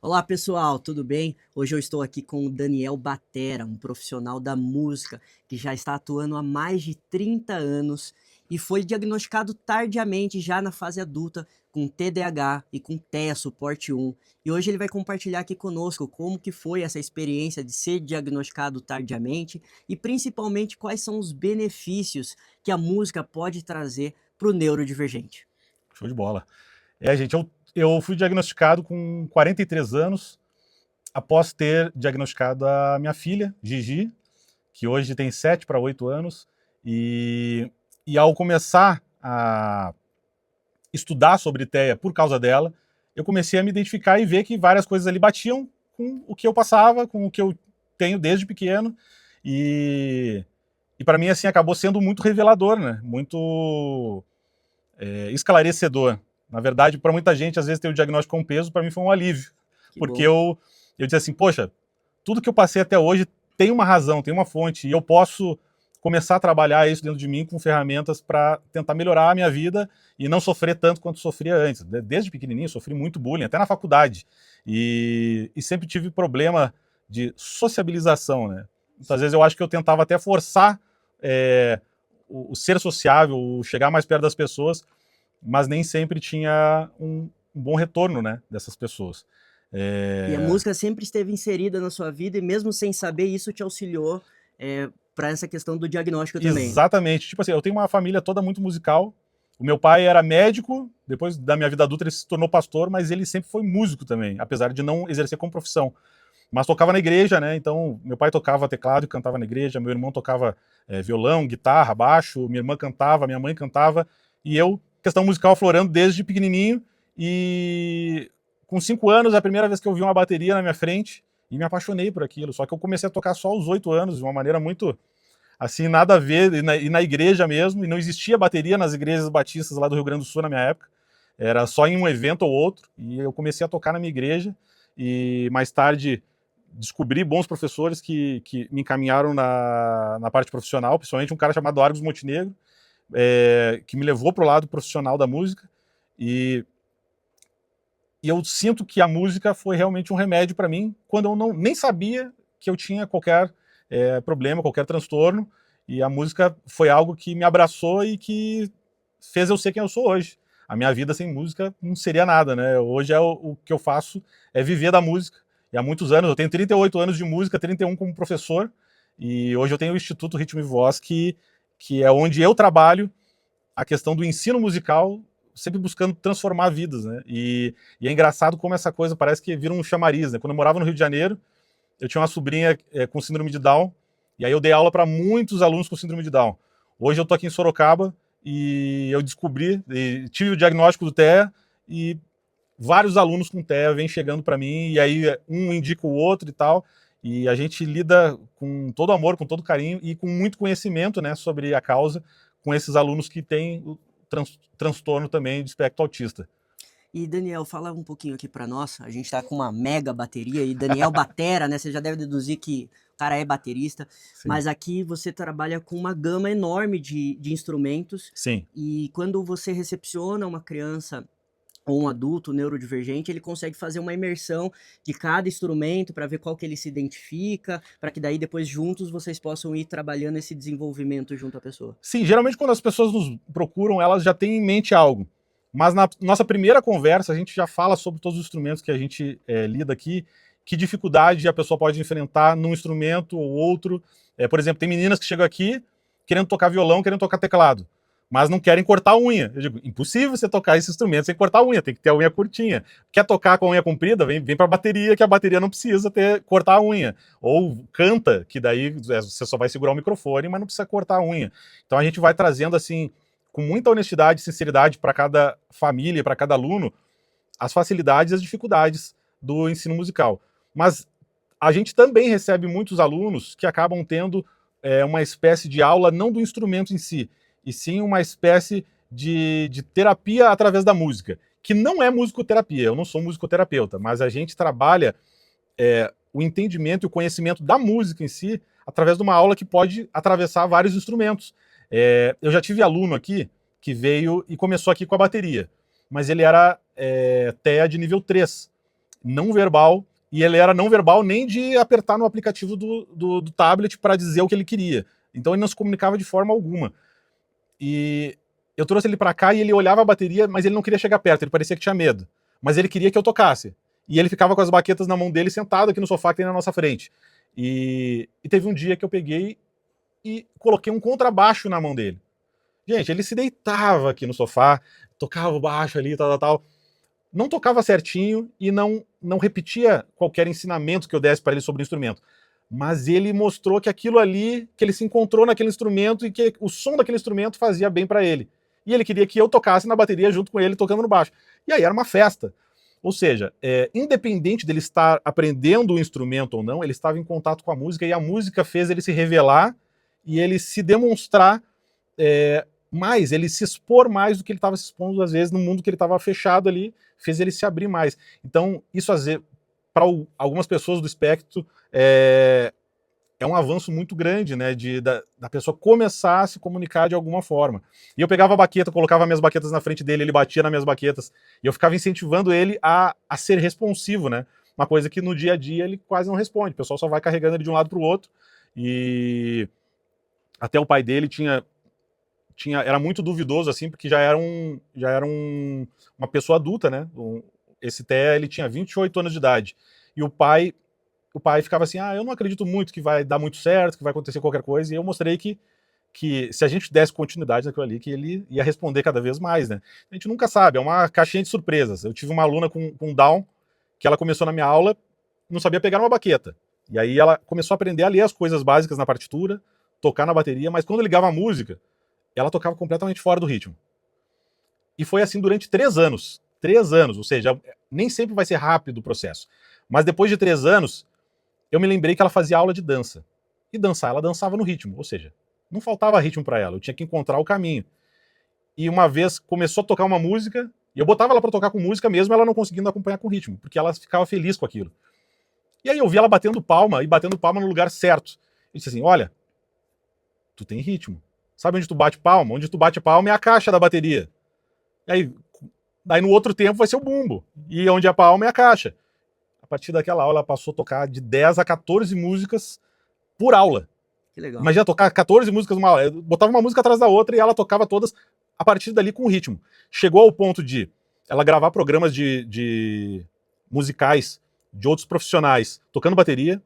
Olá pessoal, tudo bem? Hoje eu estou aqui com o Daniel Batera, um profissional da música que já está atuando há mais de 30 anos e foi diagnosticado tardiamente, já na fase adulta, com TDAH e com TEA suporte 1. E hoje ele vai compartilhar aqui conosco como que foi essa experiência de ser diagnosticado tardiamente e principalmente quais são os benefícios que a música pode trazer para o neurodivergente. Show de bola. Gente, eu fui diagnosticado com 43 anos, após ter diagnosticado a minha filha, Gigi, que hoje tem 7 para 8 anos, e ao começar a estudar sobre TEA por causa dela, eu comecei a me identificar e ver que várias coisas ali batiam com o que eu passava, com o que eu tenho desde pequeno, e, e para mim, assim, acabou sendo muito revelador, né? Muito esclarecedor. Na verdade, para muita gente, às vezes ter o diagnóstico com peso, para mim foi um alívio. Que Porque bom. eu disse assim, poxa, tudo que eu passei até hoje tem uma razão, tem uma fonte, e eu posso começar a trabalhar isso dentro de mim com ferramentas para tentar melhorar a minha vida e não sofrer tanto quanto sofria antes. Desde pequenininho, sofri muito bullying, até na faculdade. E sempre tive problema de sociabilização, né? Muitas vezes eu acho que eu tentava até forçar o ser sociável, o chegar mais perto das pessoas, mas nem sempre tinha um bom retorno, né, dessas pessoas. E a música sempre esteve inserida na sua vida e mesmo sem saber, isso te auxiliou, pra essa questão do diagnóstico também. Exatamente. Tipo assim, eu tenho uma família toda muito musical. O meu pai era médico, depois da minha vida adulta ele se tornou pastor, mas ele sempre foi músico também, apesar de não exercer como profissão. Mas tocava na igreja, né? Então, meu pai tocava teclado e cantava na igreja, meu irmão tocava violão, guitarra, baixo, minha irmã cantava, minha mãe cantava, e eu, questão musical aflorando desde pequenininho, e com 5 anos, a primeira vez que eu vi uma bateria na minha frente, e me apaixonei por aquilo, só que eu comecei a tocar só aos 8 anos, de uma maneira muito, assim, nada a ver, e na igreja mesmo, e não existia bateria nas igrejas batistas lá do Rio Grande do Sul na minha época, era só em um evento ou outro, e eu comecei a tocar na minha igreja, e mais tarde descobri bons professores que me encaminharam na parte profissional, principalmente um cara chamado Argos Montenegro, que me levou para o lado profissional da música, e, e eu sinto que a música foi realmente um remédio para mim, quando eu nem sabia que eu tinha qualquer problema, qualquer transtorno, e a música foi algo que me abraçou e que fez eu ser quem eu sou hoje. A minha vida sem música não seria nada, né? Hoje o que eu faço é viver da música. E há muitos anos, eu tenho 38 anos de música, 31 como professor, e hoje eu tenho o Instituto Ritmo e Voz, que é onde eu trabalho a questão do ensino musical, sempre buscando transformar vidas, né? E é engraçado como essa coisa parece que vira um chamariz, né? Quando eu morava no Rio de Janeiro, eu tinha uma sobrinha com síndrome de Down, e aí eu dei aula para muitos alunos com síndrome de Down. Hoje eu tô aqui em Sorocaba e eu descobri, e tive o diagnóstico do TEA, e vários alunos com TEA vêm chegando para mim, e aí um indica o outro e tal, e a gente lida com todo amor, com todo carinho e com muito conhecimento, né, sobre a causa, com esses alunos que têm o transtorno também de espectro autista. E Daniel, fala um pouquinho aqui pra nós, a gente tá com uma mega bateria e Daniel Batera, né, você já deve deduzir que o cara é baterista, Sim. mas aqui você trabalha com uma gama enorme de instrumentos, Sim. e quando você recepciona uma criança ou um adulto neurodivergente, ele consegue fazer uma imersão de cada instrumento para ver qual que ele se identifica, para que daí depois juntos vocês possam ir trabalhando esse desenvolvimento junto à pessoa. Sim, geralmente quando as pessoas nos procuram, elas já têm em mente algo. Mas na nossa primeira conversa, a gente já fala sobre todos os instrumentos que a gente lida aqui, que dificuldade a pessoa pode enfrentar num instrumento ou outro. Por exemplo, tem meninas que chegam aqui querendo tocar violão, querendo tocar teclado, mas não querem cortar a unha. Eu digo, impossível você tocar esse instrumento sem cortar a unha, tem que ter a unha curtinha. Quer tocar com a unha comprida? Vem para a bateria, que a bateria não precisa cortar a unha. Ou canta, que daí você só vai segurar o microfone, mas não precisa cortar a unha. Então a gente vai trazendo assim, com muita honestidade e sinceridade para cada família, para cada aluno, as facilidades e as dificuldades do ensino musical. Mas a gente também recebe muitos alunos que acabam tendo uma espécie de aula, não do instrumento em si, e sim uma espécie de terapia através da música, que não é musicoterapia, eu não sou musicoterapeuta, mas a gente trabalha o entendimento e o conhecimento da música em si através de uma aula que pode atravessar vários instrumentos. Eu já tive aluno aqui que veio e começou aqui com a bateria, mas ele era TEA de nível 3. não verbal, e ele era não verbal nem de apertar no aplicativo do tablet para dizer o que ele queria. Então ele não se comunicava de forma alguma. E eu trouxe ele para cá e ele olhava a bateria, mas ele não queria chegar perto, ele parecia que tinha medo. Mas ele queria que eu tocasse. E ele ficava com as baquetas na mão dele, sentado aqui no sofá que tem na nossa frente. E teve um dia que eu peguei e coloquei um contrabaixo na mão dele. Gente, ele se deitava aqui no sofá, tocava o baixo ali, tal. Não tocava certinho e não repetia qualquer ensinamento que eu desse para ele sobre o instrumento. Mas ele mostrou que aquilo ali, que ele se encontrou naquele instrumento e que o som daquele instrumento fazia bem para ele. E ele queria que eu tocasse na bateria junto com ele, tocando no baixo. E aí era uma festa. Ou seja, independente dele estar aprendendo o instrumento ou não, ele estava em contato com a música e a música fez ele se revelar e ele se demonstrar mais, ele se expor mais do que ele estava se expondo, às vezes, no mundo que ele estava fechado ali, fez ele se abrir mais. Então, isso, às vezes, para algumas pessoas do espectro, é um avanço muito grande, né, da pessoa começar a se comunicar de alguma forma. E eu pegava a baqueta, colocava minhas baquetas na frente dele, ele batia nas minhas baquetas, e eu ficava incentivando ele a ser responsivo, né, uma coisa que no dia a dia ele quase não responde, o pessoal só vai carregando ele de um lado para o outro, e até o pai dele era muito duvidoso, assim, porque já era uma pessoa adulta, né, esse Té, ele tinha 28 anos de idade, e o pai ficava assim, eu não acredito muito que vai dar muito certo, que vai acontecer qualquer coisa, e eu mostrei que se a gente desse continuidade naquilo ali, que ele ia responder cada vez mais, né? A gente nunca sabe, é uma caixinha de surpresas. Eu tive uma aluna com Down, que ela começou na minha aula, não sabia pegar uma baqueta. E aí ela começou a aprender a ler as coisas básicas na partitura, tocar na bateria, mas quando ligava a música, ela tocava completamente fora do ritmo. E foi assim durante 3 anos. 3 anos, ou seja, nem sempre vai ser rápido o processo. Mas depois de 3 anos, eu me lembrei que ela fazia aula de dança. E dançar, ela dançava no ritmo, ou seja, não faltava ritmo para ela, eu tinha que encontrar o caminho. E uma vez começou a tocar uma música, e eu botava ela para tocar com música mesmo, ela não conseguindo acompanhar com ritmo, porque ela ficava feliz com aquilo. E aí eu vi ela batendo palma, e batendo palma no lugar certo. Eu disse assim, olha, tu tem ritmo. Sabe onde tu bate palma? Onde tu bate palma é a caixa da bateria. E aí, daí no outro tempo vai ser o bumbo. E onde a palma é a caixa. A partir daquela aula, ela passou a tocar de 10 a 14 músicas por aula. Que legal. Imagina tocar 14 músicas numa aula. Eu botava uma música atrás da outra e ela tocava todas a partir dali com ritmo. Chegou ao ponto de ela gravar programas de musicais de outros profissionais tocando bateria,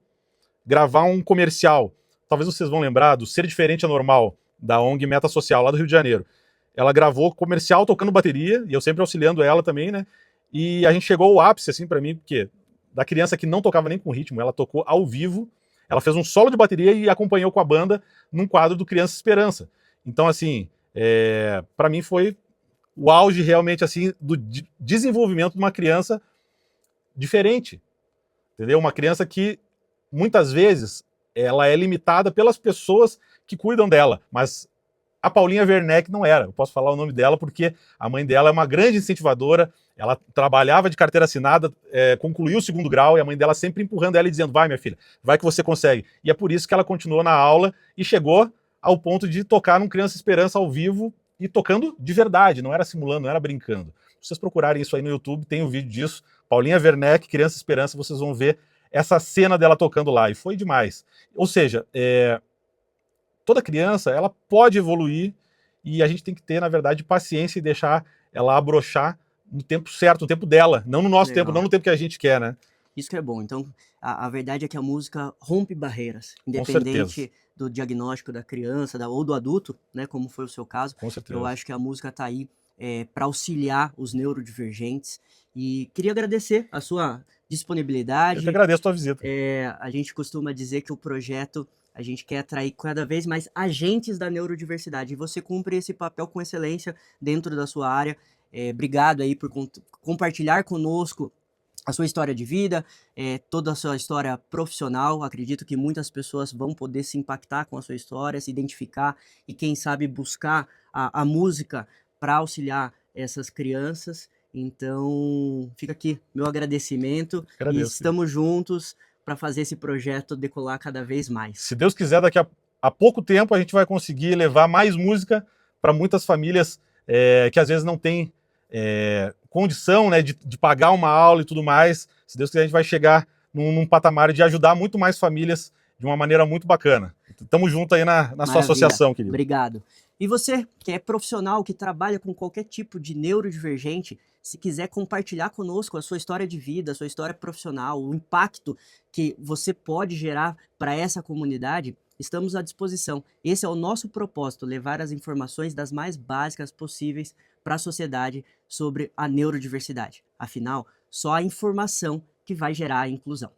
gravar um comercial. Talvez vocês vão lembrar do Ser Diferente é Normal, da ONG Meta Social, lá do Rio de Janeiro. Ela gravou comercial tocando bateria, e eu sempre auxiliando ela também, né? E a gente chegou ao ápice, assim, pra mim, porque da criança que não tocava nem com ritmo, ela tocou ao vivo, ela fez um solo de bateria e acompanhou com a banda num quadro do Criança Esperança. Então, assim, para mim foi o auge realmente, assim, do desenvolvimento de uma criança diferente, entendeu? Uma criança que, muitas vezes, ela é limitada pelas pessoas que cuidam dela, mas a Paulinha Werneck não era. Eu posso falar o nome dela porque a mãe dela é uma grande incentivadora, ela trabalhava de carteira assinada, concluiu o 2º grau, e a mãe dela sempre empurrando ela e dizendo, vai minha filha, vai que você consegue. E é por isso que ela continuou na aula e chegou ao ponto de tocar num Criança Esperança ao vivo, e tocando de verdade, não era simulando, não era brincando. Se vocês procurarem isso aí no YouTube, tem um vídeo disso, Paulinha Werneck, Criança Esperança, vocês vão ver essa cena dela tocando lá, e foi demais. Ou seja, toda criança, ela pode evoluir, e a gente tem que ter, na verdade, paciência e deixar ela abrochar no tempo certo, no tempo dela, não no nosso tempo, não no tempo que a gente quer, né? Isso que é bom. Então, a verdade é que a música rompe barreiras, Com independente certeza. do diagnóstico da criança ou do adulto, né, como foi o seu caso. Com certeza. Eu acho que a música está aí para auxiliar os neurodivergentes. E queria agradecer a sua disponibilidade. Eu que agradeço a tua visita. A gente costuma dizer que o projeto, a gente quer atrair cada vez mais agentes da neurodiversidade. E você cumpre esse papel com excelência dentro da sua área. Obrigado aí por compartilhar conosco a sua história de vida, toda a sua história profissional. Acredito que muitas pessoas vão poder se impactar com a sua história, se identificar e, quem sabe, buscar a música para auxiliar essas crianças. Então, fica aqui meu agradecimento. Agradeço. E estamos juntos para fazer esse projeto decolar cada vez mais. Se Deus quiser, daqui a pouco tempo a gente vai conseguir levar mais música para muitas famílias que às vezes não têm condição, né, de pagar uma aula e tudo mais. Se Deus quiser, a gente vai chegar num patamar de ajudar muito mais famílias de uma maneira muito bacana. Tamo junto aí na sua Maravilha. associação, querido. Obrigado. E você, que é profissional, que trabalha com qualquer tipo de neurodivergente, se quiser compartilhar conosco a sua história de vida, a sua história profissional, o impacto que você pode gerar para essa comunidade, estamos à disposição. Esse é o nosso propósito, levar as informações das mais básicas possíveis para a sociedade sobre a neurodiversidade. Afinal, só a informação que vai gerar a inclusão.